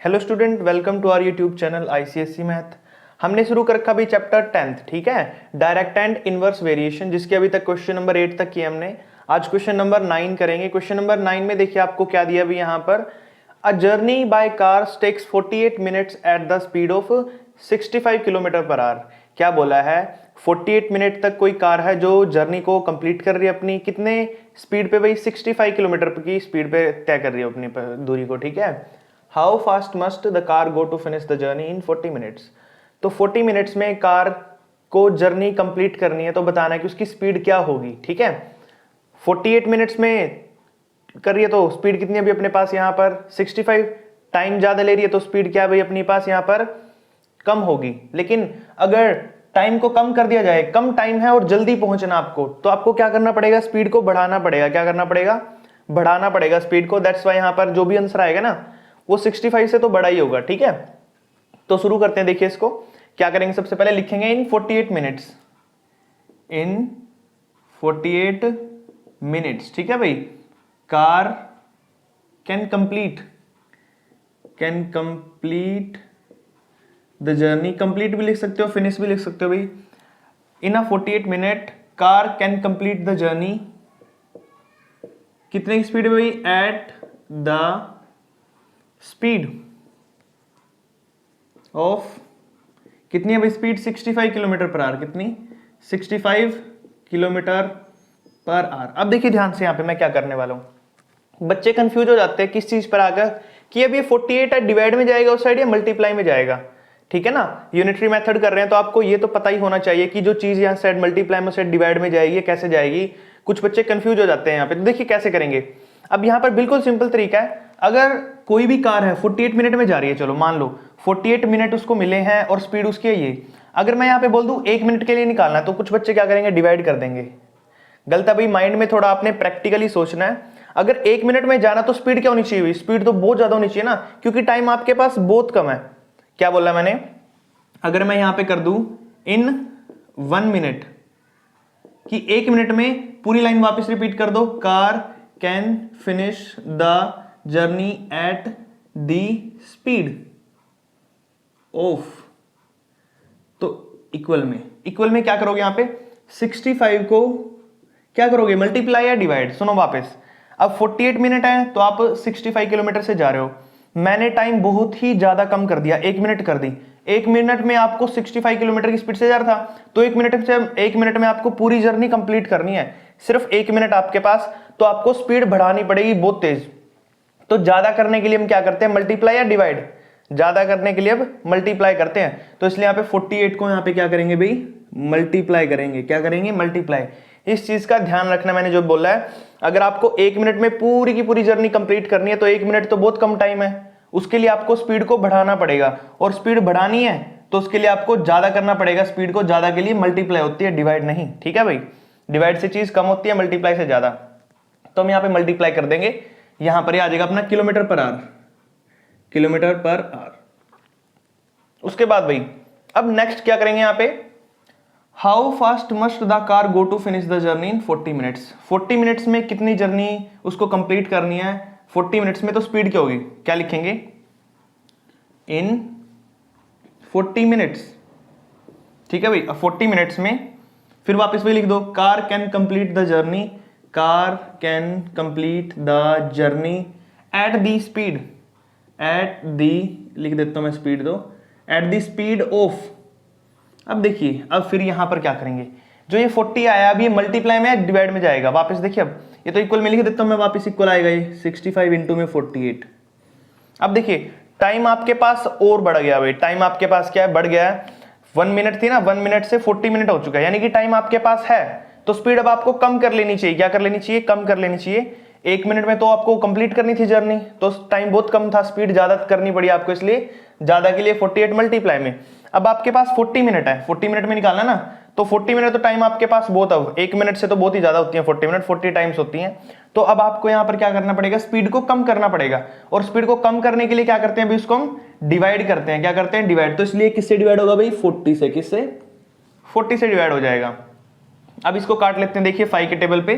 Hello student, welcome to our YouTube channel ICSE math. हमने शुरू कर रखा अभी चैप्टर 10th, ठीक है, डायरेक्ट एंड इनवर्स वेरिएशन, जिसके अभी तक क्वेश्चन नंबर 8 तक किए हमने। आज क्वेश्चन नंबर 9 करेंगे। क्वेश्चन नंबर 9 में देखिए आपको क्या दिया अभी यहाँ पर, a journey by cars takes 48 minutes at the speed of 65 kilometre per hour. क्या बोला है, 48 मिनट तक कोई कार है जो जर्नी को कंप्लीट कर रही है अपनी कितने स्पीड पे भाई, 65 किलोमीटर की स्पीड पे तय कर रही है अपनी दूरी को, ठीक है। How fast must the car go to finish the journey in 40 minutes. तो 40 मिनट्स में कार को जर्नी कंप्लीट करनी है तो बताना है कि उसकी स्पीड क्या होगी, ठीक है। 48 मिनट्स में कर रही है तो स्पीड कितनी है अभी अपने पास यहाँ पर 65, टाइम ज्यादा ले रही है तो स्पीड क्या है भाई अपने पास यहाँ पर कम होगी। लेकिन अगर टाइम को कम कर दिया जाए, कम टाइम है और जल्दी पहुंचना आपको, तो आपको क्या करना पड़ेगा, स्पीड को बढ़ाना पड़ेगा। क्या करना पड़ेगा, बढ़ाना पड़ेगा स्पीड को। दैट्स वाई यहाँ पर जो भी आंसर आएगा ना वो 65 से तो बड़ा ही होगा, ठीक है। तो शुरू करते हैं। देखिए इसको क्या करेंगे, सबसे पहले लिखेंगे इन 48 मिनट्स, इन 48 मिनट्स, ठीक है भाई। Car can complete the journey, complete भी लिख सकते हो, फिनिश भी लिख सकते हो भाई। इन अ 48 minute car can complete the journey, कितने की स्पीड है भाई, एट द स्पीड ऑफ, कितनी है भाई स्पीड, 65 किलोमीटर पर आवर। कितनी, 65 किलोमीटर पर आवर। अब देखिए ध्यान से यहाँ पे मैं क्या करने वाला हूं। बच्चे कंफ्यूज हो जाते हैं किस चीज पर आकर कि अब ये 48 है, डिवाइड में जाएगा उस साइड या मल्टीप्लाई में जाएगा, ठीक है ना। यूनिटरी मेथड कर रहे हैं तो आपको ये तो पता ही होना चाहिए कि जो चीज यहाँ साइड मल्टीप्लाई में साइड डिवाइड में जाएगी कैसे जाएगी। कुछ बच्चे कंफ्यूज हो जाते हैं यहाँ पे, तो देखिए कैसे करेंगे। अब यहाँ पर बिल्कुल सिंपल तरीका है। अगर कोई भी कार है 48 मिनट में जा रही है, चलो मान लो 48 मिनट उसको मिले हैं और स्पीड उसकी है ये, अगर मैं यहाँ पे बोल दूं 1 मिनट के लिए निकालना है तो कुछ बच्चे क्या करेंगे, डिवाइड कर देंगे। गलत है भाई, माइंड में थोड़ा आपने प्रैक्टिकली सोचना है। अगर 1 मिनट में जाना तो स्पीड क्या होनी चाहिए, स्पीड तो बहुत ज्यादा होनी चाहिए ना, क्योंकि टाइम आपके पास बहुत कम है। क्या बोला मैंने, अगर मैं यहां पे कर दूं इन 1 मिनट, कि 1 मिनट में पूरी लाइन वापस रिपीट कर दो, car can finish the journey at the speed of, तो इक्वल में क्या करोगे यहां पे, 65 को क्या करोगे, मल्टीप्लाई या डिवाइड। सुनो वापस, अब 48 मिनट है तो आप 65 किलोमीटर से जा रहे हो, मैंने टाइम बहुत ही ज्यादा कम कर दिया, 1 मिनट कर दी। 1 मिनट में आपको 65 किलोमीटर की स्पीड से जा रहा था, तो 1 मिनट में आपको पूरी जर्नी कंप्लीट करनी है, सिर्फ 1 मिनट आपके पास, तो आपको स्पीड बढ़ानी पड़ेगी बहुत तेज। तो ज्यादा करने के लिए हम क्या करते हैं, मल्टीप्लाई या डिवाइड, ज्यादा करने के लिए अब मल्टीप्लाई करते हैं। तो इसलिए यहाँ पे 48 को यहाँ पे क्या करेंगे भाई, मल्टीप्लाई करेंगे। क्या करेंगे, मल्टीप्लाई। इस चीज का ध्यान रखना, मैंने जो बोला है, अगर आपको 1 मिनट में पूरी की पूरी जर्नी कंप्लीट करनी है तो 1 मिनट तो बहुत कम टाइम है, उसके लिए आपको स्पीड को बढ़ाना पड़ेगा, और स्पीड बढ़ानी है तो उसके लिए आपको ज्यादा करना पड़ेगा। स्पीड को ज्यादा के लिए मल्टीप्लाई होती है, डिवाइड नहीं, ठीक है भाई। डिवाइड से चीज कम होती है, मल्टीप्लाई से ज्यादा। तो हम यहाँ पे मल्टीप्लाई कर देंगे, यहां पर आ जाएगा अपना kilometre per our, kilometre per our. उसके बाद भाई अब नेक्स्ट क्या करेंगे यहाँ पे, how fast must the car go to finish the journey in 40 minutes. 40 minutes में कितनी जर्नी उसको कंप्लीट करनी है 40 मिनट्स में, तो स्पीड क्या होगी, क्या लिखेंगे, इन 40 मिनट्स, ठीक है भाई। अब 40 मिनट्स में फिर वापस भी लिख दो, car can complete the journey, car can complete the journey at the speed, at the, लिख देता हूं मैं स्पीड दो, एट द स्पीड ऑफ। अब देखिए अब फिर यहां पर क्या करेंगे, जो ये 40 आया अब ये मल्टीप्लाई में डिवाइड में जाएगा वापस। देखिए अब ये तो इक्वल में लिख देता हूं मैं वापस, इक्वल आएगा ये 65 इंटू में 48। अब देखिए टाइम आपके पास और बढ़ गया भाई, टाइम आपके पास क्या है, बढ़ गया है। 1 मिनट थी ना, 1 मिनट से 40 मिनट हो चुका है, यानी कि टाइम आपके पास है, तो स्पीड अब आपको कम कर लेनी चाहिए। क्या कर लेनी चाहिए, कम कर लेनी चाहिए। 1 मिनट में तो आपको कंप्लीट करनी थी जर्नी, तो टाइम बहुत कम था, स्पीड ज्यादा करनी पड़ी आपको, इसलिए ज्यादा के लिए 48 मल्टीप्लाई में। अब आपके पास 40 मिनट है, 40 मिनट में निकालना ना, तो 40 मिनट तो टाइम आपके पास बहुत, अब 1 मिनट से तो बहुत ही ज्यादा होती है 40 मिनट, 40 टाइम्स होती हैं। तो अब आपको यहाँ पर क्या करना पड़ेगा, स्पीड को कम करना पड़ेगा, और स्पीड को कम करने के लिए क्या करते हैं अभी, उसको हम डिवाइड करते हैं। क्या करते हैं, डिवाइड। तो इसलिए किससे डिवाइड होगा भाई, 40 से, किससे, 40 से डिवाइड हो जाएगा। अब इसको काट लेते हैं, देखिए 5 के टेबल पे,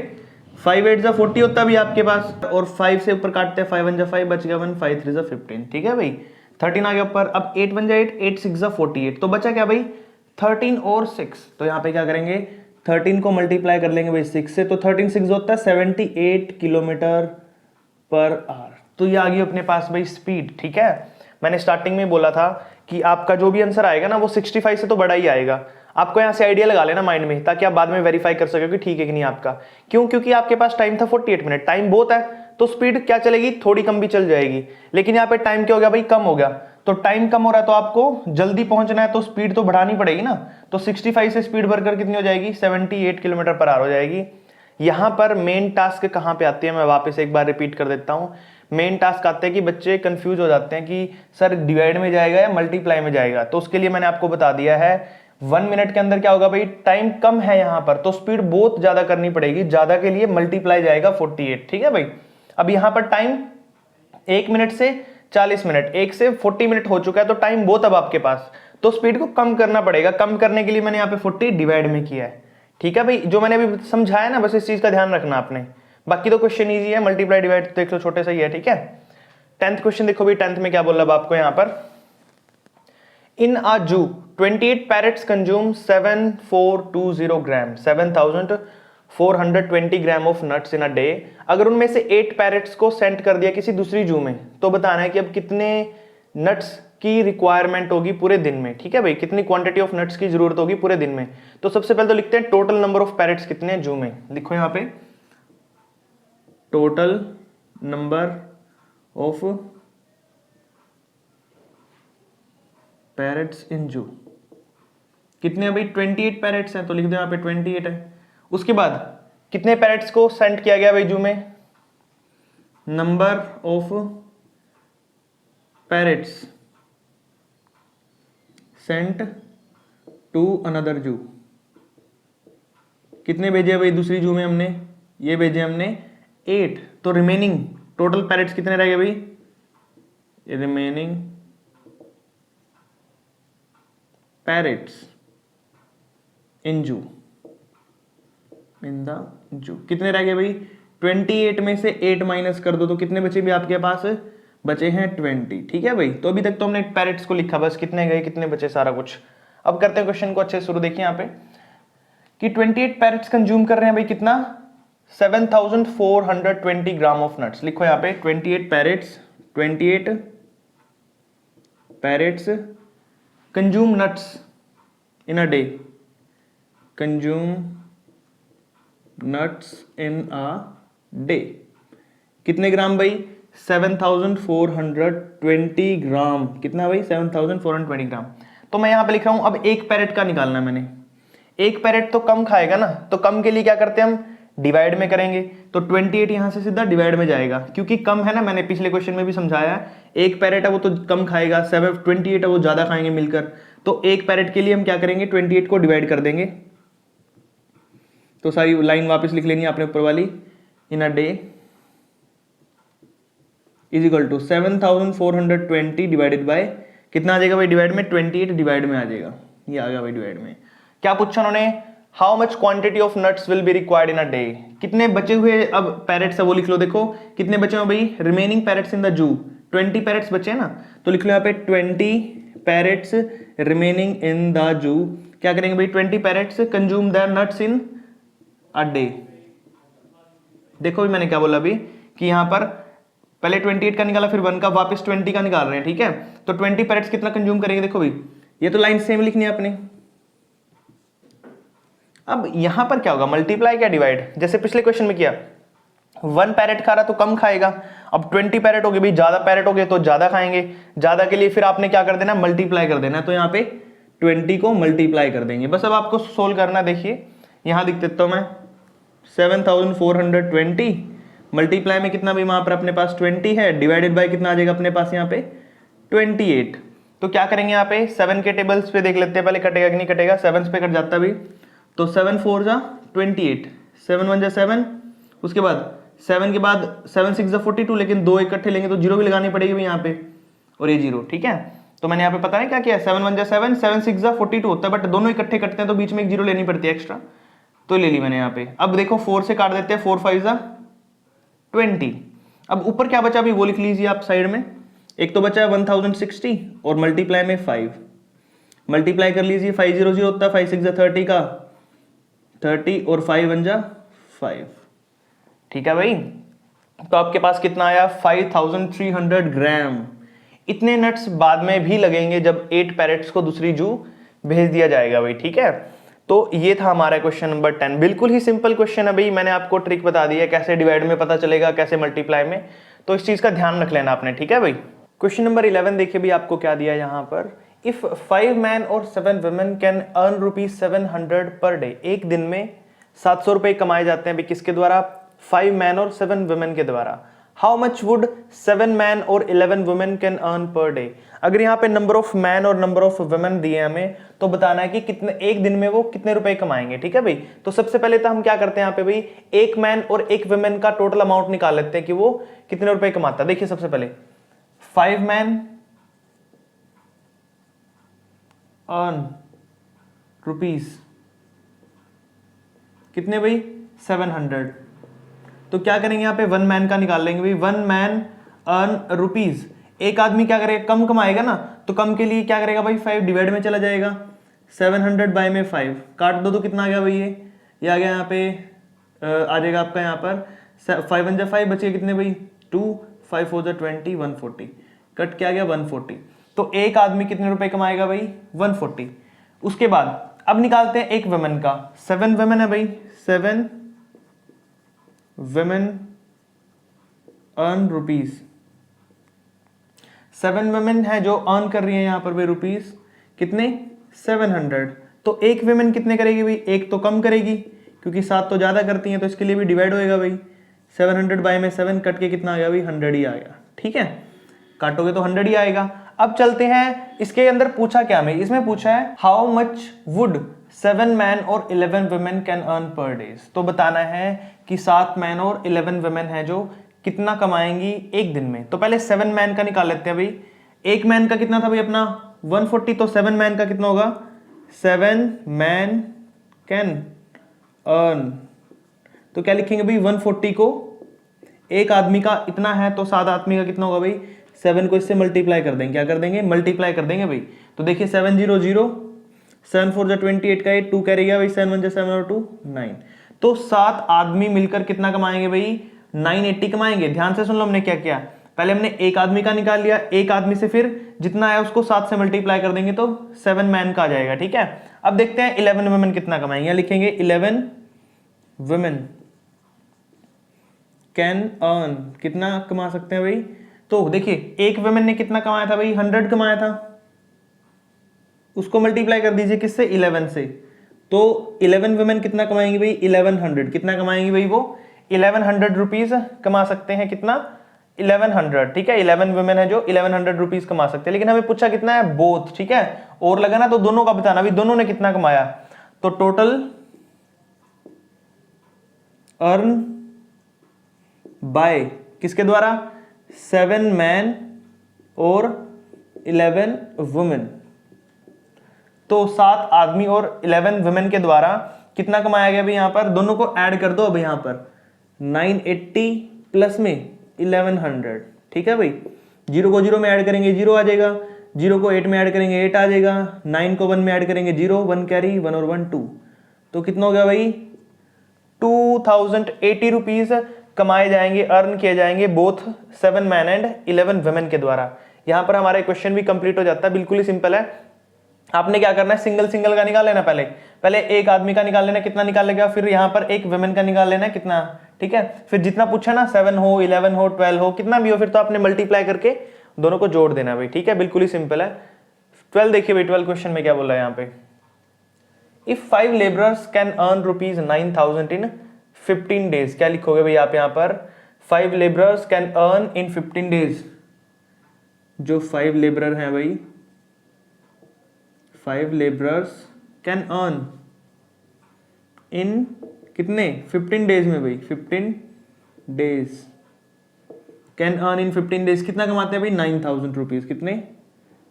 5 8 जा 40 होता भी आपके पास, और 5 से ऊपर काटते हैं, 5 1 जा 5, बच गया 1, 5 3 जा 15, ठीक है भाई। 13 आ गया ऊपर। अब 8 बन जाए 8, 8 6 48, तो बचा क्या भाई 13 और 6। तो यहाँ पे क्या करेंगे 13 को मल्टीप्लाई कर लेंगे भाई 6 से, तो 13 6 होता है 78 किलोमीटर पर आवर। तो ये आ गई अपने पास भाई स्पीड। ठीक है, मैंने स्टार्टिंग में बोला था कि आपका जो भी आंसर आएगा ना वो 65 से तो बड़ा ही आएगा। आपको यहाँ से आइडिया लगा लेना माइंड में, ताकि आप बाद में वेरीफाई कर सको कि ठीक है कि नहीं आपका। क्यों? क्योंकि आपके पास टाइम था 48 मिनट, टाइम बहुत है, तो स्पीड क्या चलेगी, थोड़ी कम भी चल जाएगी। लेकिन यहाँ पे टाइम क्या हो गया भाई, कम हो गया। तो टाइम कम हो रहा है तो आपको जल्दी पहुंचना है, तो स्पीड तो बढ़ानी पड़ेगी ना। तो 65 से स्पीड बढ़कर कितनी हो जाएगी 78 किलोमीटर पर आवर हो जाएगी। यहां पर मेन टास्क कहां पे आती है, मैं वापस एक बार रिपीट कर देता हूं। मेन टास्क आते हैं कि बच्चे कंफ्यूज हो जाते हैं कि सर डिवाइड में जाएगा या मल्टीप्लाई में जाएगा। तो उसके लिए मैंने आपको बता दिया है 1 मिनट के अंदर क्या होगा भाई, टाइम कम है यहां पर, तो स्पीड बहुत ज्यादा करनी पड़ेगी। ज्यादा के लिए मल्टीप्लाई जाएगा 48। ठीक है भाई, अब यहां पर टाइम 1 मिनट से 40 मिनट, 1 से 40 मिनट हो चुका है, तो टाइम बहुत अब आपके पास, तो स्पीड को कम करना पड़ेगा। कम करने के लिए मैंने यहाँ पे 40 डिवाइड में किया है। ठीक है भाई, जो मैंने अभी समझाया ना, बस इस चीज का ध्यान रखना आपने। बाकी तो क्वेश्चन इजी है, मल्टीप्लाई डिवाइड देख लो छोटे से ही है। ठीक है, 10th क्वेश्चन देखो भाई, 10th में क्या बोला अब आपको यहाँ पर, इन अ जू 28 parrots consume 7420 gram 7420 gram of nuts in a day. अगर उनमें से 8 पैरेट्स को सेंड कर दिया किसी दूसरी जू में, तो बताना है कि अब कितने नट्स की रिक्वायरमेंट होगी पूरे दिन में। ठीक है भाई, कितनी क्वांटिटी ऑफ नट्स की जरूरत होगी पूरे दिन में। तो सबसे पहले तो लिखते हैं टोटल नंबर ऑफ पैरेट्स कितने हैं जू में। लिखो यहां पे टोटल नंबर ऑफ पैरेट्स इन जू कितने हैं भाई 28 पैरेट्स हैं, तो लिख दो यहां पे 28 है। उसके बाद कितने पैरेट्स को सेंड किया गया भाई जू में, number of parrots sent to another zoo, कितने भेजे भाई दूसरी जू में हमने, ये भेजे हमने 8। तो रिमेनिंग टोटल पैरेट्स कितने रह गए भाई, रिमेनिंग पैरेट्स इन जू, इन द जू कितने रह गए भाई 28 में से 8 माइनस कर दो, तो कितने बचे भी आपके पास, बचे हैं 20। ठीक है भाई, तो अभी तक तो हमने पैरेट्स को लिखा, बस कितने गए कितने बचे सारा कुछ। अब करते हैं क्वेश्चन को अच्छे से शुरू। देखिए यहाँ पे कि 28 पैरेट्स कंज्यूम कर रहे हैं भाई कितना 7420 ग्राम ऑफ नट्स। लिखो यहाँ पे 28 parrots consume nuts in a day, consume nuts in a day, कितने ग्राम भाई 7420 ग्राम, कितना भाई 7420 ग्राम। तो मैं यहां पे लिख रहा हूं अब एक पैरेट का निकालना है मैंने। एक पैरेट तो कम खाएगा ना, तो कम के लिए क्या करते हैं हम, डिवाइड में करेंगे। तो 28 यहां से सीधा डिवाइड में जाएगा, क्योंकि कम है ना, मैंने पिछले क्वेश्चन में भी समझाया है, एक पैरेट है वो तो कम खाएगा, 28 है वो ज्यादा खाएंगे मिलकर। तो एक पैरेट के लिए हम क्या करेंगे 28 को डिवाइड कर देंगे। तो सारी लाइन वापस लिख लेनी है आपने ऊपर वाली, in a day is equal to 7420 divided by कितना आ जाएगा भाई डिवाइड में 28 डिवाइड में आ जाएगा, ये आ गया भाई डिवाइड में। क्या पूछा उन्होंने, how much quantity of nuts will be required in a day, कितने बचे हुए अब पैरेट्स है वो लिख लो। देखो कितने बचे हैं भाई, remaining parrots in the zoo 20 parrots बचे हैं ना, तो लिख लो यहाँ पे 20 parrots remaining in the zoo. क्या करेंगे भाई 20 parrots consume the nuts in a day. देखो भी मैंने क्या बोला अभी कि यहां पर पहले 28 का निकाला, फिर 1 का, वापस 20 का निकाल रहे हैं। ठीक है, तो 20 पैरेट्स कितना कंज्यूम करेंगे, देखो भाई ये तो लाइन सेम लिखनी है अपने। अब यहां पर क्या होगा, मल्टीप्लाई क्या डिवाइड, जैसे पिछले क्वेश्चन में किया 1 पैरेट खा रहा तो कम खाएगा, अब 20 पैरेट हो गए भाई, ज्यादा पैरेट हो गए तो ज्यादा खाएंगे, ज्यादा के लिए फिर आपने क्या कर देना, मल्टीप्लाई कर देना। तो यहाँ पे 20 को मल्टीप्लाई कर देंगे, बस अब आपको सोल्व करना। देखिए यहां लिख देता हूं मैं 7420 मल्टीप्लाई में कितना भी वहां पर अपने पास 20 है, डिवाइडेड बाय कितना आ जाएगा अपने पास यहाँ पे 28। तो क्या करेंगे यहाँ पे 7 के टेबल्स पे देख लेते हैं पहले, कटेगा कि नहीं कटेगा, 7 पे कट जाता भी, तो 7 4 जा 28, 7 1 जा 7, उसके बाद 7 के बाद 7 6 जा 42, लेकिन 2 इकट्ठे लेंगे तो 0 भी लगानी पड़ेगी भी यहाँ पे, और ये 0। ठीक है, तो मैंने यहाँ पे पता नहीं क्या किया, 7 1 जा 7, 7 6 जा 42 होता है, बट दोनों इकट्ठे कटते हैं तो बीच में एक 0 लेनी पड़ती है एक्स्ट्रा, तो ले ली मैंने यहाँ पे। अब देखो 4 से काट देते हैं, 4 5 जा 20। अब ऊपर क्या बचा अभी वो लिख लीजिए आप साइड में, एक तो बचा है 1060 और मल्टीप्लाई में 5, मल्टीप्लाई कर लीजिए, 500 होता है, 5 6 30 का 30 और 5 1 जा 5। ठीक है भाई, तो आपके पास कितना आया 5300 ग्राम। इतने नट्स बाद में भी लगेंगे जब 8 पैरेट्स को दूसरी जू भेज दिया जाएगा भाई। ठीक है, तो ये था हमारा क्वेश्चन नंबर 10। बिल्कुल ही सिंपल क्वेश्चन है भाई, मैंने आपको ट्रिक बता दी है कैसे डिवाइड में पता चलेगा, कैसे मल्टीप्लाई में, तो इस चीज का ध्यान रख लेना आपने। ठीक है भाई, क्वेश्चन नंबर 11 देखिए भाई, आपको क्या दिया यहाँ पर, इफ 5 मैन और 7 women can earn ₹700 per day, एक दिन में 700 रुपए कमाए जाते हैं भाई किसके द्वारा, 5 मैन और 7 वुमेन के द्वारा। हाउ मच वुड 7 मैन और 11 women can earn per day. अगर यहाँ पे नंबर ऑफ मैन और नंबर ऑफ वुमेन दिए हमें, तो बताना है कि कितने एक दिन में वो कितने रुपए कमाएंगे। ठीक है भाई, तो सबसे पहले तो हम क्या करते हैं यहाँ पे भाई, एक मैन और एक वुमेन का टोटल अमाउंट निकाल लेते हैं कि वो कितने रुपए कमाता है। देखिए सबसे पहले 5 मैन अर्न रुपीज कितने भाई 700, तो क्या करेंगे यहाँ पे 1 मैन का निकाल लेंगे भाई, 1 मैन अर्न रुपीज। एक आदमी क्या करेगा, कम कमाएगा ना, तो कम के लिए क्या करेगा भाई, 5 डिवाइड में चला जाएगा, 700 बाय में 5 काट दो तो कितना आ गया भाई, ये आ गया यहाँ पे आ जाएगा आपका यहाँ पर 5 1 जा 5 बचे कितने भाई 2, 5 4 जा 20, 140 कट क्या गया 140। तो एक आदमी कितने रुपए कमाएगा भाई 140। उसके बाद अब निकालते हैं एक वुमेन का, 7 वुमेन है भाई, 7 वुमेन अर्न रुपीज, 7 वुमेन है जो अर्न कर रही है यहां पर भाई रुपीज कितने 700। तो एक वुमेन कितने करेगी भाई, एक तो कम करेगी क्योंकि 7 तो ज्यादा करती हैं, तो इसके लिए भी डिवाइड होएगा भाई, 700 बाय में 7 कट के कितना आ गया भाई 100 ही आ गया। ठीक है, काटोगे तो 100 ही आएगा। अब चलते हैं, इसके अंदर पूछा क्या हमें, इसमें पूछा है हाउ मच वुड 7 मैन और 11 वुमेन कैन अर्न पर डेज। तो बताना है कि 7 मैन और 11 वुमेन है जो कितना कमाएंगी एक दिन में। तो पहले 7 मैन का निकाल लेते हैं भाई, एक मैन का कितना था भाई अपना 140, तो 7 मैन का कितना होगा 7 मैन कैन अर्न, तो क्या लिखेंगे भाई 140 को एक आदमी का इतना है, तो 7 आदमी का कितना होगा भाई 7 को इससे मल्टीप्लाई कर देंगे, क्या कर देंगे मल्टीप्लाई कर देंगे भाई। तो देखिए 700 7 4 जा 28 का 8 2 कैरी गया भाई, 7 1 जा 7 और 2 9। तो 7 आदमी मिलकर कितना कमाएंगे भाई 980 कमाएंगे। ध्यान से सुन लो, हमने क्या किया, पहले हमने एक आदमी का निकाल लिया, एक आदमी से फिर जितना आया उसको 7 से मल्टीप्लाई कर देंगे तो 7 मैन का आ जाएगा। ठीक है, अब देखते हैं 11 वुमेन कितना कमाएंगे, लिखेंगे 11 वुमेन कैन अर्न, कितना कमा सकते हैं भाई। तो देखिए एक वुमेन ने कितना कमाया था भाई 100 कमाया था, उसको मल्टीप्लाई कर दीजिए किससे 11 से, तो 11 वुमेन कितना कमाएंगे भाई 1100, कितना कमाएंगे भाई वो 1100 रुपीज कमा सकते हैं, कितना 1100। ठीक है, 11 वुमेन है जो 1100 रुपीज कमा सकते हैं, लेकिन हमें पूछा कितना है बोथ। ठीक है, और लगा ना तो दोनों का बताना भी दोनों ने कितना कमाया। तो टोटल अर्न बाय किसके द्वारा 7 मैन और 11 वुमेन, तो 7 आदमी और 11 वुमेन के द्वारा कितना कमाया गया भाई, यहां पर दोनों को ऐड कर दो। अब यहां पर 980 प्लस में 1100। ठीक है भाई, 0 को 0 में ऐड करेंगे 0 आ जाएगा, 0 को 8 में ऐड करेंगे 8 आ जाएगा, 9 को 1 में ऐड करेंगे 0, 1 कैरी 1 और 1 2, तो कितना हो गया भाई 2080 रुपीज कमाए जाएंगे, अर्न किए जाएंगे बोथ 7 मैन एंड 11 वुमेन के द्वारा। यहां पर हमारा क्वेश्चन भी कंप्लीट हो जाता है, बिल्कुल ही सिंपल है। आपने क्या करना है सिंगल सिंगल का निकाल लेना, पहले एक आदमी का निकाल लेना कितना निकाल लेगा, फिर यहां पर एक वुमेन का निकाल लेना कितना। ठीक है, फिर जितना पूछा ना 7 हो 11 हो 12 हो कितना भी हो, फिर तो आपने मल्टीप्लाई करके दोनों को जोड़ देना भाई। ठीक है, बिल्कुल ही सिंपल है। 12 देखिए भाई, 12 क्वेश्चन में क्या बोला है यहाँ पे, if 5 labourers can earn ₹9,000 in 15 days, क्या लिखोगे भाई आप यहाँ पर 5 labourers can earn in 15 days. जो 5 लेबरर हैं भाई, 5 लेबरर्स कैन अर्न इन कितने 15 डेज में भाई, 15 days can earn in 15 days कितना कमाते हैं भाई 9,000 रुपीज, कितने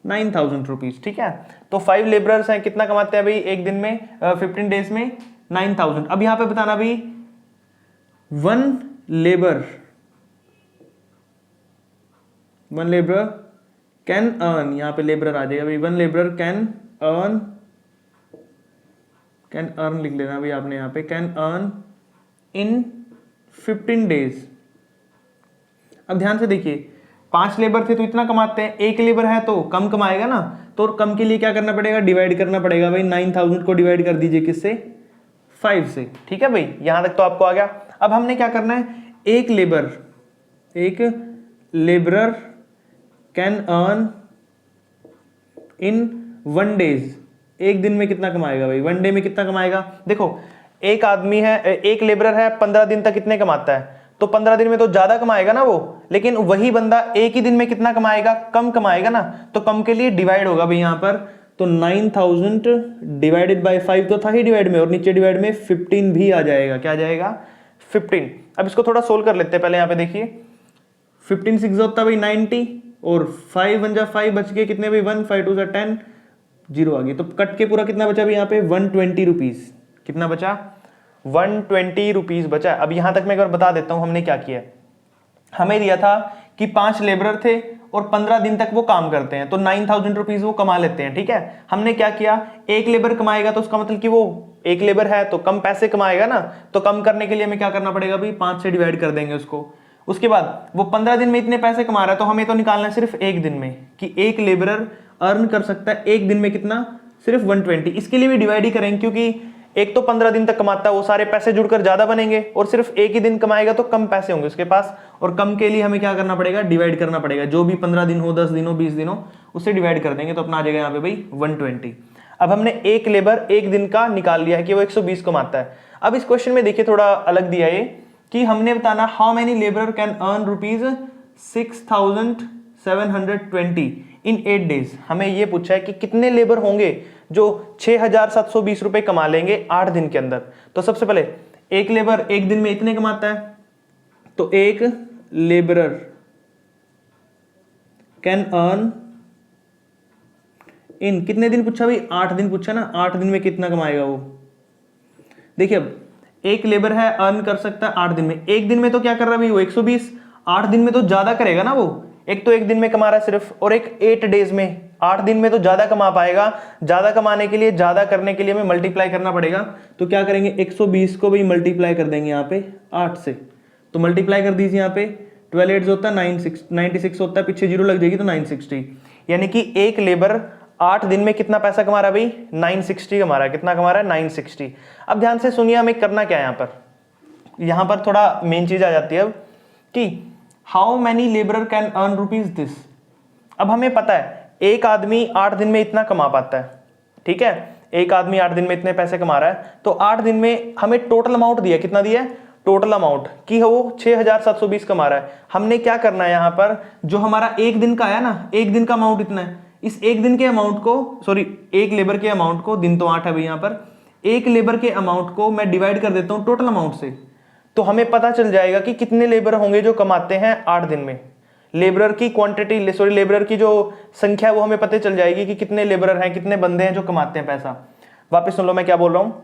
9,000 रुपीज। ठीक है, तो 5 लेबरर्स हैं कितना कमाते हैं भाई एक दिन में 15 डेज में 9,000। अब यहां पे बताना भाई 1 लेबर कैन अर्न, यहाँ पे लेबरर आ जाएगा भाई, वन लेबरर कैन अर्न लिख लेना भाई आपने यहाँ पे, कैन अर्न इन 15 डेज। अब ध्यान से देखिए, 5 लेबर थे तो इतना कमाते हैं, 1 लेबर है तो कम कमाएगा ना, तो कम के लिए क्या करना पड़ेगा, डिवाइड करना पड़ेगा भाई। 9000 को डिवाइड कर दीजिए किससे, 5 से। ठीक है भाई, यहां तक तो आपको आ गया। अब हमने क्या करना है, एक labourer can earn in 1 days, एक दिन में कितना कमाएगा भाई, 1 डे में कितना कमाएगा। देखो एक आदमी है, एक लेबरर है, 15 दिन तक कितने कमाता है, तो 15 दिन में तो ज्यादा कमाएगा ना वो, लेकिन वही बंदा एक ही दिन में कितना कमाएगा, कम कमाएगा ना, तो कम के लिए डिवाइड होगा भाई यहाँ पर। तो 9000 डिवाइडेड बाय 5 तो था ही डिवाइड में, और नीचे डिवाइड में 15 भी आ जाएगा, क्या आ जाएगा 15। अब इसको थोड़ा सोल्व कर लेते हैं पहले, यहाँ पे देखिए 15 6 होता है भाई 90, और 5 1 जा 5 बच गए कितने भाई 1, 5 2 जा 10, 0 आ गई, तो कट के पूरा कितना बचा भाई यहाँ पे 120 रुपीज, कितना बचा 120 रुपीज बचा। अब यहां तक मैं एक बार बता देता हूं हमने क्या किया। हमें दिया था कि 5 लेबरर थे और 15 दिन तक वो काम करते हैं, तो 9000 रुपीज वो कमा लेते हैं। ठीक है, हमने क्या किया, एक लेबर कमाएगा तो उसका मतलब कि वो एक लेबर है तो कम पैसे कमाएगा ना, तो कम करने के लिए हमें क्या करना पड़ेगा भाई, 5 से डिवाइड कर देंगे उसको। उसके बाद वो 15 दिन में इतने पैसे कमा रहा है, तो हमें तो निकालना है सिर्फ एक दिन में, कि एक लेबरर अर्न कर सकता है एक दिन में कितना, सिर्फ 120। इसके लिए भी डिवाइड ही करेंगे, क्योंकि एक तो 15 दिन तक कमाता है, वो सारे पैसे जुड़कर ज्यादा बनेंगे, और सिर्फ एक ही दिन कमाएगा तो कम पैसे होंगे उसके पास, और कम के लिए हमें क्या करना पड़ेगा, डिवाइड करना पड़ेगा। जो भी 15 दिन हो, 10 दिन हो, 20 दिन हो, उससे डिवाइड कर देंगे तो अपना आ जाएगा यहाँ पे भाई 120। अब हमने एक लेबर एक दिन का निकाल लिया है कि वो 120 कमाता है। अब इस क्वेश्चन में देखिए थोड़ा अलग दिया है कि हमने बताना how many labour can earn rupees 6720 in 8 days. हमें ये पूछा है कि कितने लेबर होंगे जो 6720 रुपए कमा लेंगे 8 दिन के अंदर। तो सबसे पहले एक लेबर एक दिन में इतने कमाता है, तो एक लेबरर कैन अर्न इन कितने दिन पूछा भाई, 8 दिन पूछा ना, 8 दिन में कितना कमाएगा वो। देखिए अब एक लेबर है, अर्न कर सकता है 8 दिन में, एक दिन में तो क्या कर रहा है भाई वो 120, 8 दिन में तो ज्यादा करेगा ना वो, एक तो एक दिन में कमा रहा है सिर्फ, और एक 8 डेज में, 8 दिन में तो ज्यादा कमा पाएगा। ज्यादा कमाने के लिए, ज्यादा करने के लिए हमें मल्टीप्लाई करना पड़ेगा, तो क्या करेंगे 120 को भी मल्टीप्लाई कर देंगे यहाँ पे 8 से, तो मल्टीप्लाई कर दीजिए यहाँ पे 12 8 होता है 96 होता है, पीछे 0 लग जाएगी तो 960, यानी कि एक लेबर 8 दिन में कितना पैसा कमा रहा है भाई, 960 कमा रहा है। कितना कमा रहा है, 960। अब ध्यान से सुनिए हमें करना क्या है यहां पर थोड़ा मेन चीज आ जाती है अब कि how many labourer can earn rupees this. अब हमें पता है एक आदमी 8 दिन में इतना कमा पाता है, ठीक है, एक आदमी 8 दिन में इतने पैसे कमा रहा है, तो 8 दिन में हमें टोटल अमाउंट दिया, कितना दिया है, टोटल अमाउंट कि वो 6720 कमा रहा है। हमने क्या करना है यहाँ पर, जो हमारा एक दिन का आया ना, एक दिन का अमाउंट इतना है, इस एक दिन के अमाउंट को, सॉरी एक लेबर के अमाउंट को, दिन तो 8 है भाई यहाँ पर, एक लेबर के अमाउंट को मैं डिवाइड कर देता हूँ टोटल अमाउंट से, तो हमें पता चल जाएगा कि कितने लेबर होंगे जो कमाते हैं 8 दिन में। लेबरर की क्वांटिटी, सॉरी लेबरर की जो संख्या वो हमें पता चल जाएगी कि कितने लेबरर हैं, कितने बंदे हैं जो कमाते हैं पैसा। वापस सुन लो मैं क्या बोल रहा हूँ,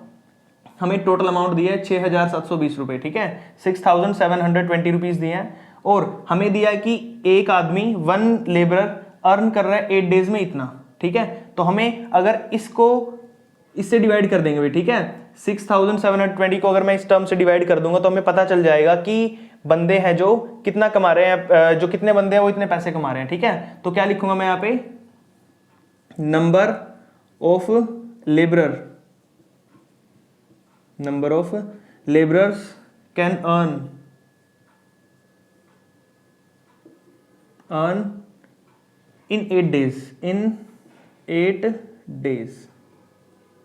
हमें टोटल अमाउंट दिया है 6720 रुपए, ठीक है, 6720 रुपीज दिए हैं, और हमें दिया है कि एक आदमी, वन लेबरर अर्न कर रहा है 8 डेज में इतना, ठीक है, तो हमें अगर इसको इससे डिवाइड कर देंगे भाई, ठीक है, 6720 को अगर मैं इस टर्म से डिवाइड कर दूंगा तो हमें पता चल जाएगा कि बंदे हैं जो कितना कमा रहे हैं, जो कितने बंदे हैं वो इतने पैसे कमा रहे हैं, ठीक है। तो क्या लिखूंगा मैं यहाँ पे, number of labourers can earn in 8 days,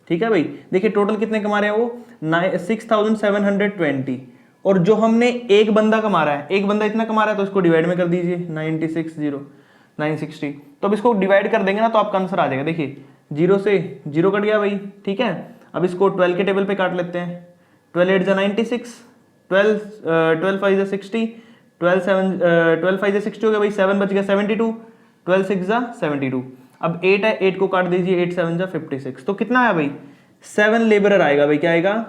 ठीक है भाई। देखिए टोटल कितने कमा रहे हैं वो, 6720, और जो हमने एक बंदा कमा रहा है, एक बंदा इतना कमा रहा है, तो इसको डिवाइड में कर दीजिए 960 तो अब इसको डिवाइड कर देंगे ना तो आपका आंसर आ जाएगा। देखिए 0 से 0 कट गया भाई, ठीक है। अब इसको 12 के टेबल पे काट लेते हैं, 12 8 96, 12 5 60, 12 5 60 हो गया भाई, 7 बच गया 72, 12 6 72। अब 8 है, 8 को काट दीजिए, 8 7 56, तो कितना आया भाई, 7 लेबरर आएगा भाई, क्या आएगा,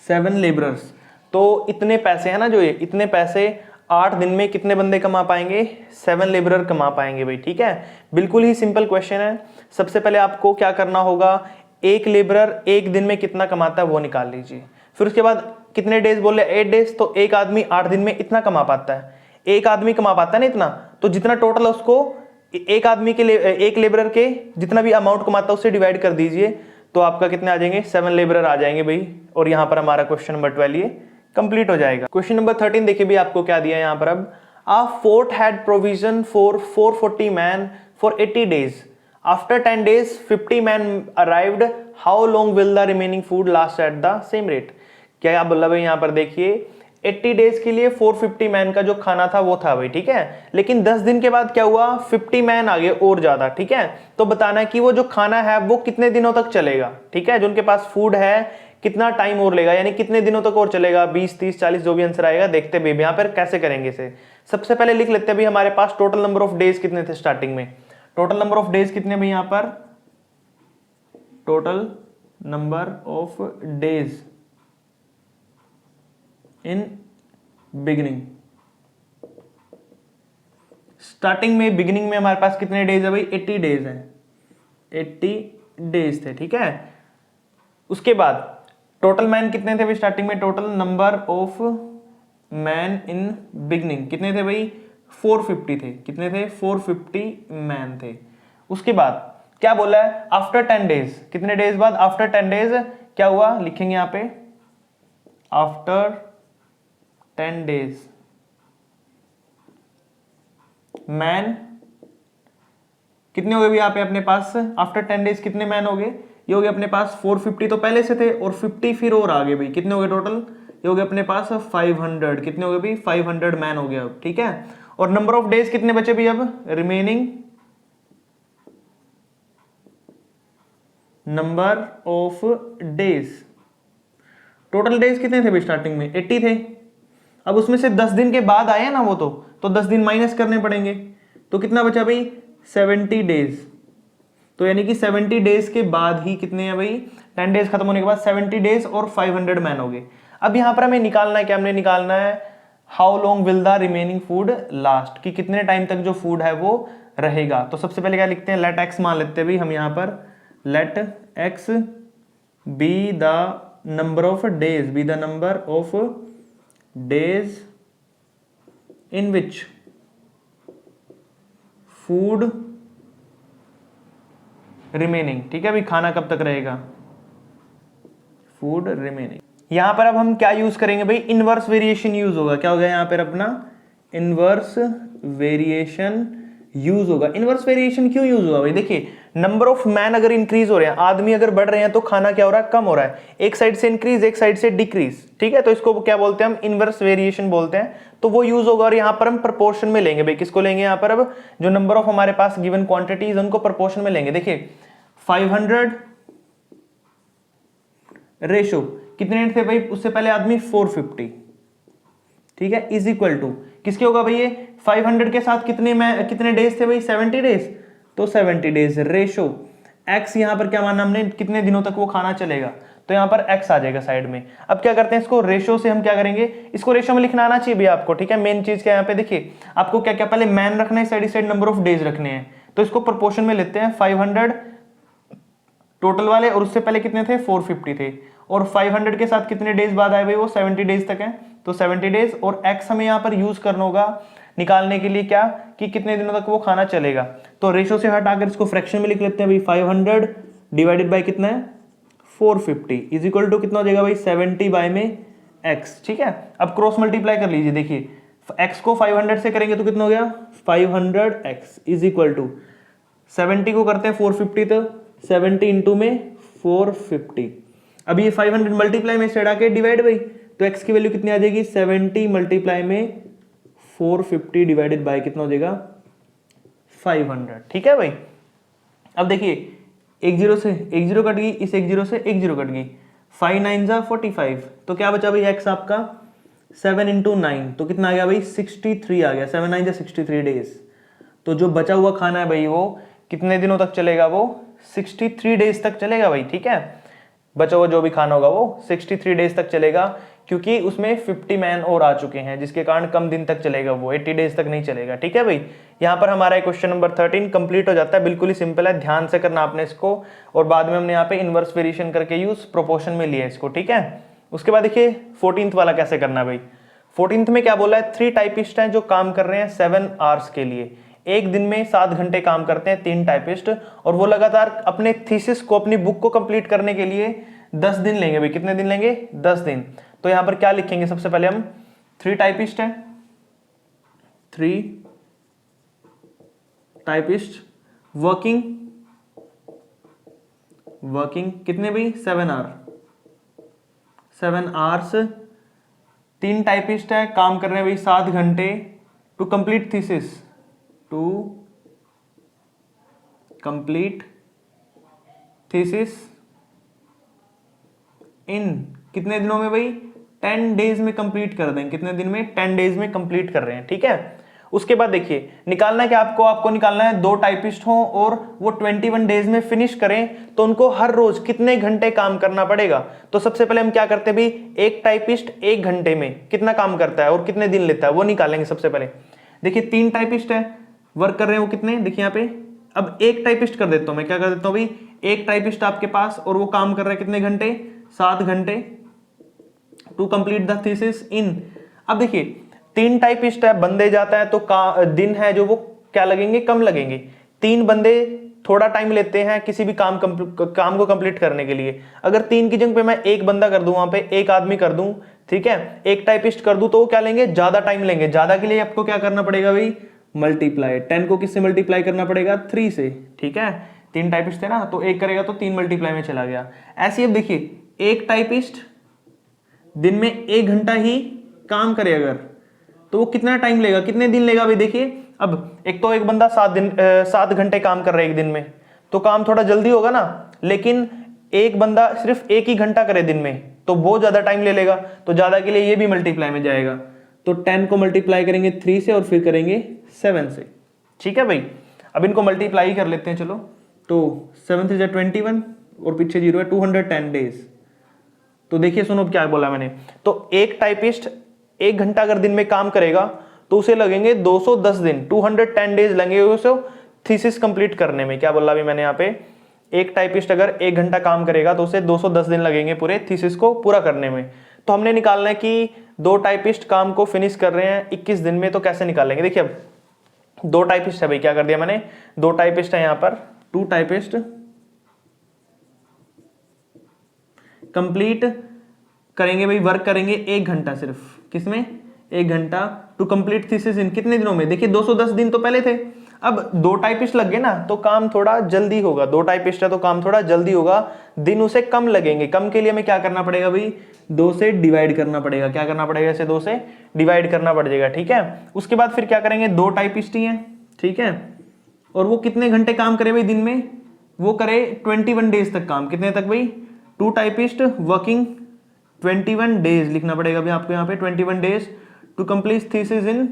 7 लेबरर्स। तो इतने पैसे है ना, जो ये इतने पैसे 8 दिन में कितने बंदे कमा पाएंगे? 7 लेबरर कमा पाएंगे भाई, ठीक है। बिल्कुल ही सिंपल क्वेश्चन है। सबसे पहले आपको क्या करना होगा, एक लेबरर एक दिन में कितना कमाता है वो निकाल लीजिए। फिर उसके बाद कितने डेज बोले? 8 डेज। तो एक आदमी 8 दिन में इतना कमा पाता है, एक आदमी कमा पाता है ना इतना, तो जितना टोटल है उसको एक आदमी के लिए, एक लेबरर के जितना भी अमाउंट कमाता है उससे डिवाइड कर दीजिए, तो आपका कितने आ जाएंगे? 7 लेबरर आ जाएंगे भाई। और यहां पर हमारा क्वेश्चन नंबर 12 ये कंप्लीट हो जाएगा। क्वेश्चन नंबर 13 देखिए भी आपको क्या दिया है यहां पर। अब a fort had provision for 440 men for 80 days. After 10 days 50 men arrived, how long will the remaining food last at the same rate. क्या आप बोला भाई यहां पर देखिए 80 डेज के लिए 450 मैन का जो खाना था वो था भाई, ठीक है। लेकिन 10 दिन के बाद क्या हुआ, 50 मैन आ गए और ज्यादा, ठीक है। तो बताना है कि वो जो खाना है वो कितने दिनों तक चलेगा, ठीक है। जो उनके पास फूड है कितना टाइम और लेगा, यानी कितने दिनों तक और चलेगा, 20, 30, 40 जो भी आंसर आएगा। देखते हैं यहाँ पर कैसे करेंगे इसे। सबसे पहले लिख लेते हैं भाई हमारे पास टोटल नंबर ऑफ डेज कितने थे स्टार्टिंग में। टोटल नंबर ऑफ डेज कितने भाई यहाँ पर, total number of days in beginning. Starting में बिगिनिंग में हमारे पास कितने डेज है भाई? 80 डेज है, 80 डेज थे, ठीक है। उसके बाद टोटल मैन कितने थे भाई स्टार्टिंग में? Total number of man in beginning कितने थे भाई? 450 थे। कितने थे? 450 मैन थे। उसके बाद क्या बोला है? आफ्टर 10 डेज, कितने डेज बाद? आफ्टर 10 डेज क्या हुआ, लिखेंगे यहां पे आफ्टर 10 डेज मैन कितने हो गए भी यहाँ पे अपने पास? आफ्टर 10 डेज कितने मैन हो गए? ये हो गए अपने पास 450 तो पहले से थे और 50 फिर और आ गए भाई। कितने हो गए टोटल? ये हो गए अपने पास 500। कितने हो गए भाई? 500 मैन हो गया अब, ठीक है। और नंबर ऑफ डेज कितने बचे भी अब? Remaining number of days. Total days कितने थे भाई स्टार्टिंग में? 80 थे। अब उसमें से 10 दिन के बाद आए ना वो, तो 10 दिन माइनस करने पड़ेंगे। तो कितना बचा भाई? 70 डेज। तो यानी कि 70 डेज के बाद ही कितने हैं भाई? 10 डेज खत्म होने के बाद 70 डेज और 500 मैन हो गए। अब यहां पर हमें निकालना है क्या? हमने निकालना है how long will the remaining food last, कि कितने टाइम तक जो फूड है वो रहेगा। तो सबसे पहले क्या लिखते हैं? लेट एक्स मान लेते हैं भाई हम यहां पर। Let x be the number of days, be the number of days in which food remaining, ठीक है भाई। खाना कब तक रहेगा? Food remaining. यहां पर अब हम क्या यूज करेंगे भाई? इनवर्स वेरिएशन यूज होगा। क्या होगा यहां पर अपना? इनवर्स वेरिएशन यूज होगा। इनवर्स वेरिएशन क्यों यूज होगा भाई? देखिए नंबर ऑफ मैन अगर इंक्रीज हो रहे हैं, आदमी अगर बढ़ रहे हैं, तो खाना क्या हो रहा है? कम हो रहा है। एक साइड से इंक्रीज, एक साइड से डिक्रीज, ठीक है। तो इसको क्या बोलते हैं हम? इनवर्स वेरिएशन बोलते हैं। तो वो यूज होगा और यहां पर हम प्रोपोर्शन में लेंगे भाई। किसको लेंगे यहां पर? अब जो नंबर ऑफ हमारे पास गिवन क्वांटिटीज उनको प्रोपोर्शन में लेंगे। देखिए 500 रेशो कितने थे भाई? उससे पहले आदमी 450, ठीक है, इज इक्वल टू किसके होगा भाई? ये 500 के साथ कितने डेज थे भाई? 70 डेज। तो 70 डेज रेशो एक्स, यहां पर क्या माना हमने? कितने दिनों तक वो खाना चलेगा। तो यहां पर एक्स आ जाएगा साइड में। अब क्या करते हैं इसको? रेशो से हम क्या करेंगे? इसको रेशो में लिखना आना चाहिए भी आपको, ठीक है। मेन चीज क्या यहाँ पे देखिए, आपको क्या क्या पहले मैन रखना है, side side number of days रखने हैं। तो इसको प्रोपोर्शन में लेते हैं। 500 टोटल वाले, और उससे पहले कितने थे? 450 थे। और 500 के साथ कितने डेज बाद आए भाई? वो 70 डेज तक है। तो 70 डेज और x हमें यहां पर यूज करना होगा निकालने के लिए क्या, कि कितने दिनों तक वो खाना चलेगा। तो रेशो से हटाकर इसको फ्रैक्शन में लिख लेते हैं भाई। 500 डिवाइडेड बाय कितना है? 450 इज इक्वल टू कितना हो जाएगा भाई? 70 बाय में x, ठीक है। अब क्रॉस मल्टीप्लाई कर लीजिए। देखिए x को 500 से करेंगे तो कितना हो गया? 500x इज इक्वल टू 70 को करते हैं 450, तो 70 इंटू में 450। अब ये 500 मल्टीप्लाई में से हटा के डिवाइड भाई, तो x की वैल्यू कितनी आ जाएगी? 70 मल्टीप्लाई में 450 डिवाइडेड बाय कितना हो जाएगा? 500, ठीक है भाई। अब देखिए एक जीरो से एक जीरो कट गई, इस एक जीरो से एक जीरो कट गई। 5 9 जा 45, तो क्या बचा भाई x आपका? 7 इंटू 9, तो कितना आ गया भाई? 63 आ गया। 7 9 जा 63 डेज। तो जो बचा हुआ खाना है भाई वो कितने दिनों तक चलेगा? वो 63 डेज तक चलेगा भाई, ठीक है। बचा हुआ जो भी खाना होगा वो 63 डेज तक चलेगा। क्योंकि उसमें 50 मैन और आ चुके हैं, जिसके कारण कम दिन तक चलेगा, वो 80 डेज तक नहीं चलेगा। ठीक है भाई, यहाँ पर हमारा क्वेश्चन नंबर 13 कंप्लीट हो जाता है। बिल्कुल ही सिंपल है, ध्यान से करना आपने इसको, और बाद में हमने यहाँ पे इनवर्स वेरिएशन करके यूज प्रोपोर्शन में लिया इसको। ठीक है, उसके बाद देखिए 14th वाला कैसे करना है भाई। 14th में क्या बोला है, 3 टाइपिस्ट हैं जो काम कर रहे हैं 7 आवर्स के लिए, एक दिन में 7 घंटे काम करते हैं 3 टाइपिस्ट, और वो लगातार अपने थीसिस को, अपनी बुक को कंप्लीट करने के लिए 10 दिन लेंगे भाई। कितने दिन लेंगे, 10 दिन। तो यहां पर क्या लिखेंगे, सबसे पहले हम 3 टाइपिस्ट हैं, 3 टाइपिस्ट वर्किंग कितने भाई, 7 आवर्स। 3 टाइपिस्ट है, काम कर रहे हैं भाई 7 घंटे टू कंप्लीट थीसिस इन कितने दिनों में भाई, 10 डेज में कंप्लीट कर दें। कितने दिन में, 10 डेज में कंप्लीट कर रहे हैं। ठीक है, उसके बाद देखिए निकालना है कि आपको निकालना है 2 टाइपिस्ट हों और वो 21 डेज में फिनिश करें, तो उनको हर रोज कितने घंटे काम करना पड़ेगा। तो सबसे पहले हम क्या करते हैं भाई, एक टाइपिस्ट 1 घंटे में कितना काम करता है और कितने दिन लेता है, वो निकालेंगे सबसे पहले। देखिए 3 टाइपिस्ट है, वर्क कर रहे हैं वो कितने, देखिए यहाँ पे। अब एक टाइपिस्ट कर देता हूं मैं, क्या कर देता हूं भाई, एक टाइपिस्ट आपके पास और वो काम कर रहा है कितने घंटे, 7 घंटे टू कंप्लीट द थीसिस इन। अब देखिए 3 टाइपिस्ट है, बंदे जाता है तो दिन है जो वो क्या लगेंगे, कम लगेंगे। 3 बंदे थोड़ा टाइम लेते हैं किसी भी काम को कंप्लीट करने के लिए। अगर 3 की जगह पे मैं 1 बंदा कर दूं, वहां पे 1 आदमी कर दूं, ठीक है, 1 टाइपिस्ट कर दूं, तो वो क्या लेंगे, ज्यादा टाइम लेंगे। ज्यादा के लिए आपको क्या करना पड़ेगा भाई, मल्टीप्लाई। 10 को किससे मल्टीप्लाई करना पड़ेगा, 3 से। ठीक है, 3 टाइपिस्ट थे ना, तो 1 करेगा तो 3 मल्टीप्लाई में चला गया। ऐसे अब देखिए, एक टाइपिस्ट दिन में 1 घंटा ही काम करे अगर, तो वो कितना टाइम लेगा, कितने दिन लेगा भाई। देखिए अब एक तो एक बंदा 7 घंटे काम कर रहा है एक दिन में, तो काम थोड़ा जल्दी होगा ना, लेकिन एक बंदा सिर्फ 1 ही घंटा करे दिन में, तो बहुत ज्यादा टाइम ले लेगा। तो ज्यादा के लिए ये भी मल्टीप्लाई में जाएगा, तो 10 को मल्टीप्लाई करेंगे 3 से और फिर करेंगे 7 से। ठीक है भाई, अब इनको मल्टीप्लाई कर लेते हैं, चलो। तो 7 से 21 और पीछे 0 है, 210 डेज। तो देखिए सुनो क्या बोला मैंने, तो एक टाइपिस्ट 1 घंटा अगर दिन में काम करेगा तो उसे लगेंगे 210 दिन, 210 डेज लगेंगे उसे थीसिस कंप्लीट करने में। क्या बोला अभी मैंने यहाँ पे, एक टाइपिस्ट अगर 1 घंटा काम करेगा तो उसे 210 दिन लगेंगे पूरे थीसिस को पूरा करने में। तो हमने निकालना है कि 2 टाइपिस्ट काम को फिनिश कर रहे हैं 21 दिन में, तो कैसे निकालेंगे। देखिए अब 2 टाइपिस्ट है भाई, क्या कर दिया मैंने, 2 टाइपिस्ट है यहाँ पर, 2 टाइपिस्ट कंप्लीट करेंगे भाई, वर्क करेंगे 1 घंटा सिर्फ, किसमें, 1 घंटा टू कंप्लीट थीसिस इन कितने दिनों में। देखिए 210 दिन तो पहले थे, अब 2 टाइपिस्ट लग गए ना, तो काम थोड़ा जल्दी होगा। 2 टाइपिस्ट है तो काम थोड़ा जल्दी होगा, दिन उसे कम लगेंगे। कम के लिए हमें क्या करना पड़ेगा भाई, 2 से डिवाइड करना पड़ेगा। क्या करना पड़ेगा, इसे 2 से डिवाइड करना पड़ेगा। ठीक है, उसके बाद फिर क्या करेंगे, 2 टाइपिस्ट ही है, ठीक है, और वो कितने घंटे काम करे भाई दिन में, वो करे 21 डेज तक काम। कितने तक भाई, 2 टाइपिस्ट वर्किंग 21 डेज लिखना पड़ेगा भाई आपको यहाँ पे, 21 days to complete thesis in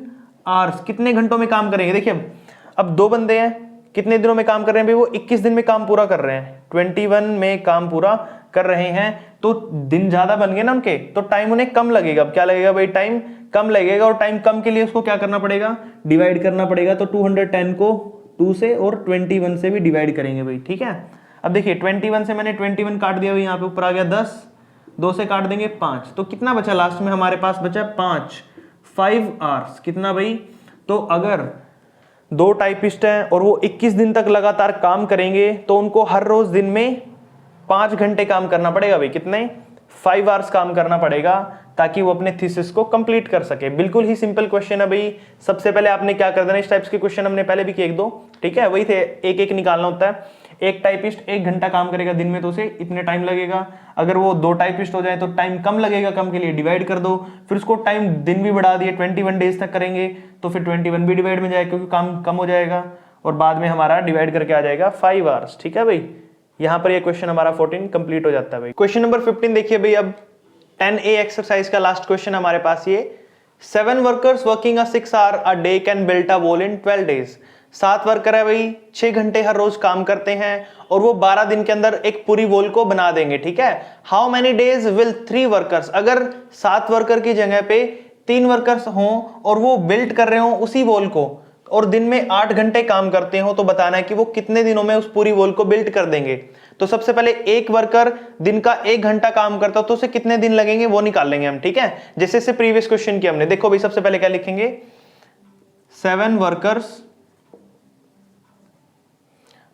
hours. कितने घंटों में काम करेंगे, देखिए अब 2 बंदे हैं, कितने दिनों में काम कर रहे हैं भाई, वो 21 दिन में काम पूरा कर रहे हैं, 21 में काम पूरा कर रहे हैं, तो दिन ज्यादा बन गए ना उनके, तो टाइम उन्हें कम लगेगा। अब क्या लगेगा भाई, टाइम कम लगेगा, और टाइम कम के लिए उसको क्या करना पड़ेगा, डिवाइड करना पड़ेगा। तो 210 को 2 से और 21 से भी डिवाइड करेंगे भाई। ठीक है, अब देखिए 21 से मैंने 21 काट दिया भाई, यहाँ पे ऊपर आ गया 10, 2 से काट देंगे 5, तो कितना बचा लास्ट में हमारे पास, बचा 5 आवर्स। कितना भाई, तो अगर 2 टाइपिस्ट हैं और वो 21 दिन तक लगातार काम करेंगे, तो उनको हर रोज दिन में 5 घंटे काम करना पड़ेगा भाई। कितने, 5 आवर्स काम करना पड़ेगा, ताकि वो अपने थीसिस को कंप्लीट कर सके। बिल्कुल ही सिंपल क्वेश्चन है भाई। सबसे पहले आपने क्या कर देना, इस टाइप्स के क्वेश्चन हमने पहले भी किए 1-2, ठीक है, वही थे, एक एक निकालना होता है। एक टाइपिस्ट 1 घंटा काम करेगा दिन में, तो उसे इतने टाइम लगेगा। अगर वो 2 टाइपिस्ट हो जाए तो टाइम कम लगेगा, कम के लिए डिवाइड कर दो, फिर उसको टाइम दिन भी बढ़ा दिए, 21 डेज तक करेंगे, तो फिर 21 भी डिवाइड में जाएगा क्योंकि काम कम हो जाएगा, और बाद में हमारा डिवाइड करके आ जाएगा 5 आवर्स। ठीक है भाई, यहां पर ये क्वेश्चन हमारा 14 कंप्लीट हो जाता है भाई। क्वेश्चन नंबर 15 देखिए भाई, अब 10A एक्सरसाइज का लास्ट क्वेश्चन हमारे पास ये, 7 workers working 6 hours a day can build a wall in 12 days। 7 worker है भाई, 6 घंटे हर रोज काम करते हैं और वो 12 दिन के अंदर एक पूरी वॉल को बना देंगे, ठीक है। How many days will 3 workers, अगर 7 वर्कर की जगह पे 3 वर्कर्स हों और वो बिल्ड कर रहे हो उसी वॉल को और दिन में 8 घंटे काम करते हो, तो बताना है कि वो कितने दिनों में उस पूरी वॉल को बिल्ड कर देंगे। तो सबसे पहले एक वर्कर दिन का 1 घंटा काम करता हो तो उसे कितने दिन लगेंगे वो निकाल लेंगे हम, ठीक है। जैसे से प्रीवियस क्वेश्चन किया हमने, देखो भाई सबसे पहले क्या लिखेंगे, 7 वर्कर्स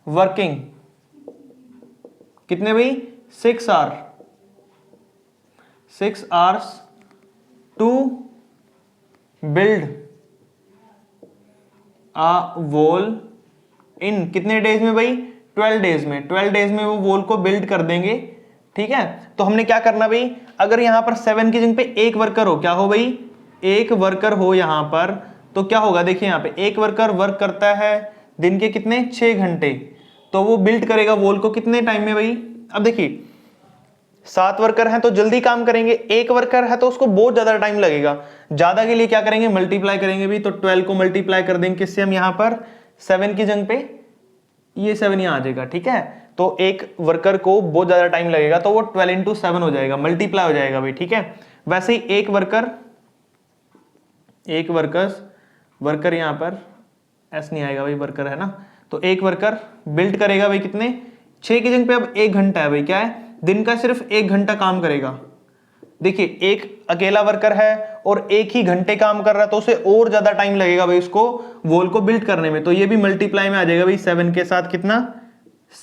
वर्किंग, कितने भाई, 6 hours to build a wall in कितने डेज में भाई, 12 डेज में। 12 डेज में वो वॉल को बिल्ड कर देंगे, ठीक है। तो हमने क्या करना भाई, अगर यहां पर 7 की जगह पे एक वर्कर हो, क्या हो भाई, एक वर्कर हो यहां पर, तो क्या होगा, देखिए यहां पे एक वर्कर वर्क करता है दिन के कितने, 6 घंटे, तो वो बिल्ड करेगा वॉल को कितने टाइम में भाई। अब देखिए 7 वर्कर हैं तो जल्दी काम करेंगे, एक वर्कर है तो उसको बहुत ज्यादा टाइम लगेगा। ज्यादा के लिए क्या करेंगे, मल्टीप्लाई करेंगे भी, तो 12 को मल्टीप्लाई कर देंगे किससे हम, यहां पर 7 की जगह पे ये 7 यहां आ जाएगा, ठीक है। तो एक वर्कर को बहुत ज्यादा टाइम लगेगा तो वो 12 इंटू 7 हो जाएगा, मल्टीप्लाई हो जाएगा भाई, ठीक है। वैसे ही एक वर्कर यहां पर एस नहीं आएगा भाई, वर्कर है ना, तो एक वर्कर बिल्ड करेगा भाई कितने, 6 की जगह पे अब 1 घंटा है भाई, क्या है, दिन का सिर्फ 1 घंटा काम करेगा। देखिए एक अकेला वर्कर है और 1 ही घंटे काम कर रहा है तो उसे और ज्यादा टाइम लगेगा भाई उसको वॉल को बिल्ड करने में, तो ये भी मल्टीप्लाई में आ जाएगा भाई 7 के साथ कितना,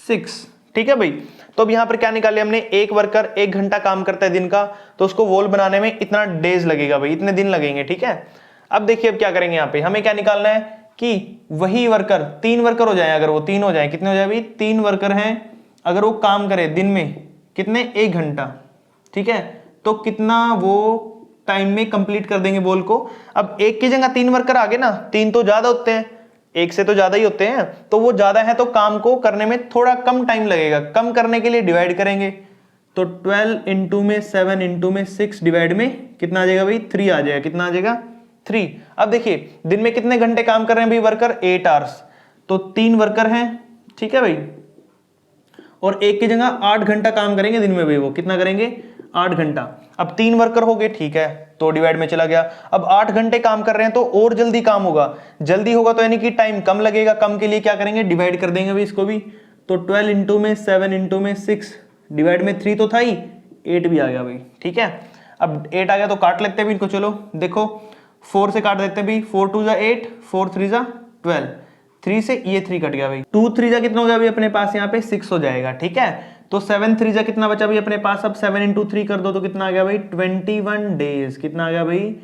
6, ठीक है भाई। तो अब यहां पर क्या निकाले हमने, एक वर्कर 1 घंटा काम करता है दिन का, तो उसको वॉल बनाने में इतना डेज लगेगा भाई, इतने दिन लगेंगे, ठीक है। अब देखिए अब क्या करेंगे, यहाँ पे हमें क्या निकालना है कि वही वर्कर 3 वर्कर हो जाए, अगर वो 3 हो जाए, कितने हो जाए भाई, 3 वर्कर हैं, अगर वो काम करे दिन में कितने, 1 घंटा, ठीक है, तो कितना वो टाइम में कंप्लीट कर देंगे वॉल को। अब एक की जगह 3 वर्कर आ गए ना, 3 तो ज्यादा होते हैं, एक से तो ज्यादा ही होते हैं, तो वो ज्यादा है तो काम को करने में थोड़ा कम टाइम लगेगा, कम करने के लिए डिवाइड करेंगे, तो 12 इंटू में 7 इंटू में 6 डिवाइड में कितना आ जाएगा भाई, 3 आ जाएगा, कितना आ जाएगा, 3। अब देखिए दिन में कितने घंटे काम कर रहे हैं भाई वर्कर, 8 आवर्स, तो 3 वर्कर हैं, ठीक है भाई, और एक की जगह 8 घंटा काम करेंगे दिन में भाई, वो कितना करेंगे, 8 घंटा। अब 3 वर्कर हो गए, ठीक है, तो डिवाइड में चला गया। अब 8 घंटे काम कर रहे हैं तो और जल्दी काम होगा, जल्दी होगा तो यानी कि टाइम कम लगेगा, कम के लिए क्या करेंगे, डिवाइड कर देंगे भाई इसको भी, तो 12 इंटू में 7 इंटू में 6 डिवाइड में 3 तो था ही, 8 भी आ गया भाई, ठीक है। अब 8 आ गया तो काट लेते हैं भी इनको, चलो देखो 4 से काट देते हैं भाई, 4 2 8, 4 3 12, 3 से ये 3 कट गया भाई, 2 3 जा कितना हो गया भाई अपने पास, यहाँ पे 6 हो जाएगा, ठीक है। तो 7 3 जा कितना बचा भाई अपने पास, अब 7 इंटू 3 कर दो तो कितना आ गया भाई, 21 डेज, कितना आ गया भाई,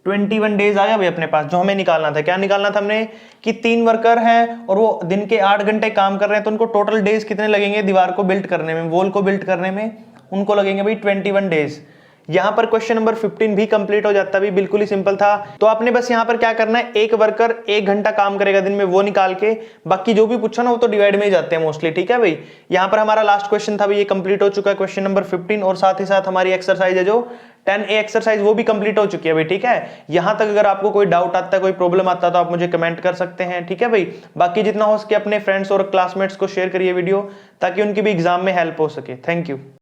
21 डेज आ गया भाई अपने पास। जो हमें निकालना था, क्या निकालना था हमने, कि 3 वर्कर हैं और वो दिन के 8 घंटे काम कर रहे हैं, तो उनको टोटल डेज कितने लगेंगे दीवार को बिल्ड करने में, वॉल को बिल्ड करने में, उनको लगेंगे भाई 21 डेज। यहां पर क्वेश्चन नंबर 15 भी कंप्लीट हो जाता है, बिल्कुल ही सिंपल था। तो आपने बस यहां पर क्या करना है, एक वर्कर 1 घंटा काम करेगा दिन में, वो निकाल के, बाकी जो भी पूछा ना वो तो डिवाइड में ही जाते हैं मोस्टली, ठीक है भाई। यहां पर हमारा लास्ट क्वेश्चन था भाई, ये कंप्लीट हो चुका है क्वेश्चन नंबर 15, और साथ ही साथ हमारी एक्सरसाइज है जो 10A एक्सरसाइज, वो भी कंप्लीट हो चुकी है भाई, ठीक है। यहां तक अगर आपको कोई डाउट आता है, कोई प्रॉब्लम आता है तो आप मुझे कमेंट कर सकते हैं, ठीक है भाई। बाकी जितना हो सके अपने फ्रेंड्स और क्लासमेट्स को शेयर करिए वीडियो, ताकि उनकी भी एग्जाम में हेल्प हो सके। Thank you.